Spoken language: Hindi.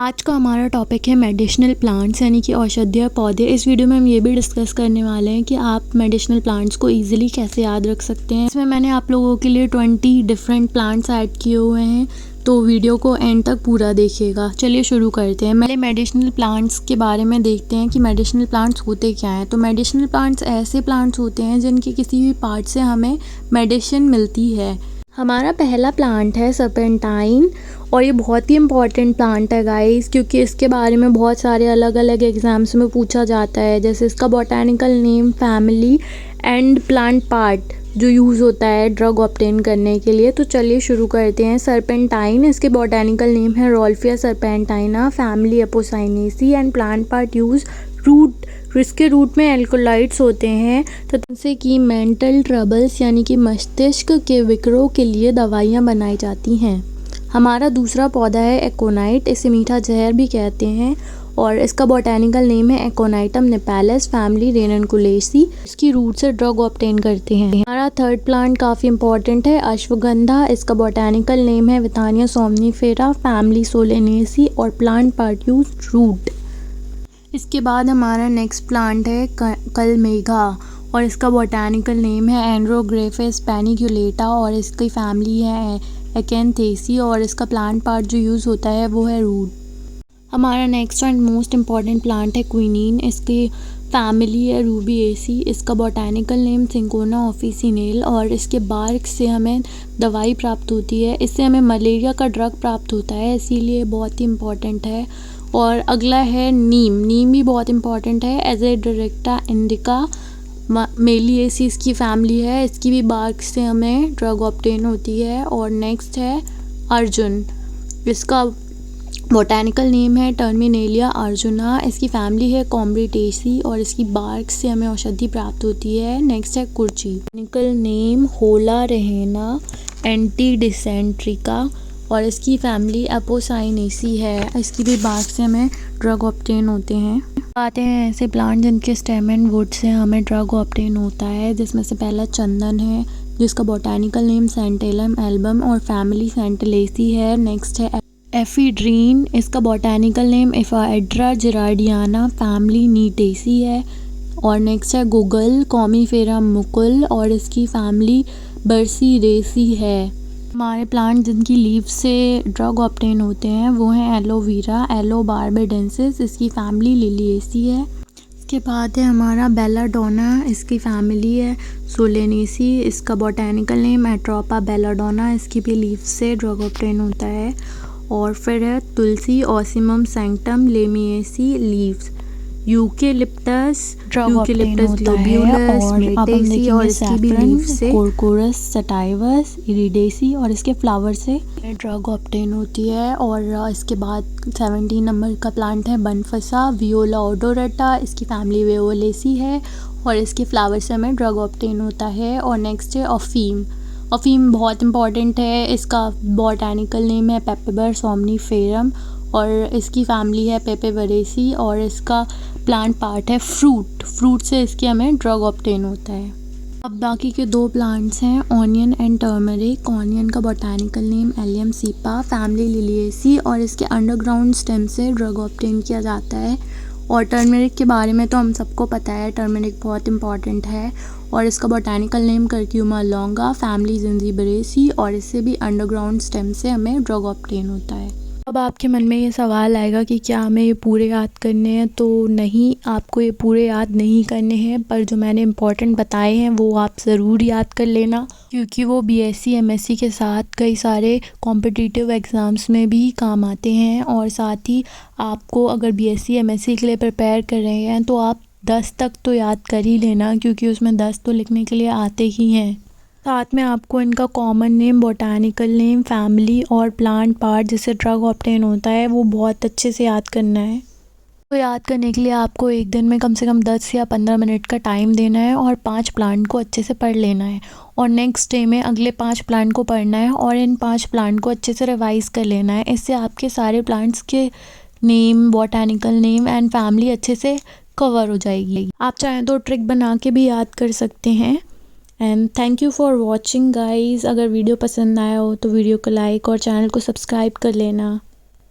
आज का हमारा टॉपिक है मेडिसिनल प्लांट्स यानी कि औषधीय पौधे। इस वीडियो में हम ये भी डिस्कस करने वाले हैं कि आप मेडिसिनल प्लांट्स को इजीली कैसे याद रख सकते हैं। इसमें मैंने आप लोगों के लिए 20 डिफरेंट प्लांट्स ऐड किए हुए हैं, तो वीडियो को एंड तक पूरा देखिएगा। चलिए शुरू करते हैं। पहले मेडिसिनल प्लांट्स के बारे में देखते हैं कि मेडिसिनल प्लांट्स होते क्या हैं। तो मेडिसिनल प्लांट्स ऐसे प्लांट्स होते हैं जिनके किसी भी पार्ट से हमें मेडिसिन मिलती है। हमारा पहला प्लांट है सर्पेंटाइन, और ये बहुत ही इम्पॉर्टेंट प्लांट है गाइस, क्योंकि इसके बारे में बहुत सारे अलग अलग एग्जाम्स में पूछा जाता है। जैसे इसका botanical name, family and plant part जो यूज़ होता है ड्रग ऑब्टेन करने के लिए। तो चलिए शुरू करते हैं। सर्पेंटाइन, इसके बॉटैनिकल नेम है rauvolfia serpentina, family apocynaceae and plant part use root. इसके रूट में एल्कोलाइड्स होते हैं जिनसे कि मेंटल ट्रबल्स यानी कि मस्तिष्क के विकारों के लिए दवाइयाँ बनाई जाती हैं। हमारा दूसरा पौधा है एकोनाइट, इसे मीठा जहर भी कहते हैं, और इसका बॉटैनिकल नेम है एकोनाइटम निपालिस, फैमिली रेननकुलेसी। इसकी रूट से ड्रग ऑब्टेन करते हैं। हमारा थर्ड प्लांट काफ़ी इंपॉर्टेंट है, अश्वगंधा। इसका बॉटैनिकल नेम है विथानिया सोमनीफेरा, फैमिली सोलेनेसी और प्लांट पार्ट यूज रूट। इसके बाद हमारा नेक्स्ट प्लांट है कलमेघा, और इसका बॉटैनिकल नेम है एंड्रोग्रेफिस पैनिक्यूलेटा, और इसकी फैमिली है एकेंथेसी, और इसका प्लांट पार्ट जो यूज़ होता है वो है रूट। हमारा next and most important plant है क्विनीन, इसकी फैमिली है रूबिएसी, इसका बॉटैनिकल नेम सिंकोना ऑफिसिनेल, और इसके बार्क से हमें दवाई प्राप्त होती है। इससे हमें मलेरिया का ड्रग प्राप्त होता है, इसीलिए बहुत ही इम्पॉर्टेंट है। और अगला है नीम। नीम भी बहुत इंपॉर्टेंट है, एजेडिरेक्टा इंडिका मेलिएसी इसकी फैमिली है, इसकी भी बार्क से हमें ड्रग ऑब्टेन होती है। और नेक्स्ट है अर्जुन, इसका बॉटैनिकल नेम है टर्मिनेलिया अर्जुना, इसकी फैमिली है कॉम्ब्रिटेसी, और इसकी बार्क से हमें औषधि प्राप्त होती है। नेक्स्ट है कुर्ची, बॉटैनिकल नेम होला रहेना एंटी डिसेंट्रिका, और इसकी फैमिली एपोसाइनेसी है, इसकी भी बार्क से हमें ड्रग ऑब्टेन होते हैं। आते हैं ऐसे प्लांट जिनके स्टेम एंड वुड से हमें ड्रग ऑब्टेन होता है, जिसमें से पहला चंदन है, जिसका बॉटैनिकल नेम सेंटेलम एल्बम और फैमिली सेंटेलेसी है। नेक्स्ट है एफिड्रीन, इसका बॉटैनिकल नेम एफाएड्रा जिराडियाना, फैमिली नीटेसी है। और नेक्स्ट है गुगल कॉमीफेरा मुकुल, और इसकी फैमिली बर्सीडेसी है। हमारे प्लांट जिनकी लीफ से ड्रग ऑब्टेन होते हैं वो हैं एलोवेरा, एलो बार्बेडेंसिस, इसकी फैमिली लिलिएसी है। इसके बाद है हमारा बेलाडोना, इसकी फैमिली है सोलेनेसी, इसका बॉटैनिकल नेम एट्रोपा बेलाडोना, इसकी भी लीफ से ड्रग ऑब्टेन होता है। और फिर है तुलसी, Ocimum sanctum लेमिएसी leaves, eucalyptus globules मेटेसी, और इसकी भी लीफ से कोरकोरस सटाइवस इरिडेसी, और इसके फ्लावर से ड्रग ऑब्टेन होती है। और इसके बाद 17 नंबर का प्लांट है बनफसा वियोला ओडोरटा, इसकी फैमिली वियोलेसी है, और इसके फ्लावर से हमें ड्रग ऑब्टेन होता है। और नेक्स्ट है अफीम। अफीम बहुत इंपॉर्टेंट है, इसका बॉटैनिकल नेम है पेपेबर सोमनीफेरम, और इसकी फैमिली है पेपेवरेसी, और इसका प्लांट पार्ट है फ्रूट से इसकी हमें ड्रग ऑब्टेन होता है। अब बाकी के दो प्लांट्स हैं ऑनियन एंड टर्मरिक। ऑनियन का botanical name allium cepa, family Liliaceae, और इसके अंडरग्राउंड स्टेम से ड्रग ऑब्टेन किया जाता है। और टर्मरिक के बारे में तो हम सबको पता है, टर्मरिक बहुत इंपॉर्टेंट है, और इसका botanical name Curcuma लॉन्गा, family Zingiberaceae, और इससे भी अंडरग्राउंड स्टेम से हमें ड्रग ऑब्टेन होता है। अब आपके मन में ये सवाल आएगा कि क्या हमें ये पूरे याद करने हैं, तो नहीं, आपको ये पूरे याद नहीं करने हैं, पर जो मैंने इंपॉर्टेंट बताए हैं वो आप ज़रूर याद कर लेना, क्योंकि वो बीएससी एमएससी के साथ कई सारे कॉम्पिटिटिव एग्ज़ाम्स में भी काम आते हैं। और साथ ही आपको अगर बीएससी एमएससी के लिए प्रिपेयर कर रहे हैं तो आप 10 तक तो याद कर ही लेना, क्योंकि उसमें 10 तो लिखने के लिए आते ही हैं। साथ में आपको इनका common name, botanical name, family और प्लांट पार्ट जिससे ड्रग ऑब्टेन होता है वो बहुत अच्छे से याद करना है। तो याद करने के लिए आपको एक दिन में कम से कम 10 या 15 मिनट का टाइम देना है, और 5 प्लांट को अच्छे से पढ़ लेना है, और नेक्स्ट डे में अगले 5 प्लांट को पढ़ना है, और इन 5 प्लांट को अच्छे से रिवाइज कर लेना है। इससे आपके सारे प्लांट्स के name, botanical name and family अच्छे से कवर हो जाएगी। आप चाहें तो ट्रिक बना के भी याद कर सकते हैं। And thank you for watching guys. अगर वीडियो पसंद आया हो तो वीडियो को लाइक और चैनल को सब्सक्राइब कर लेना।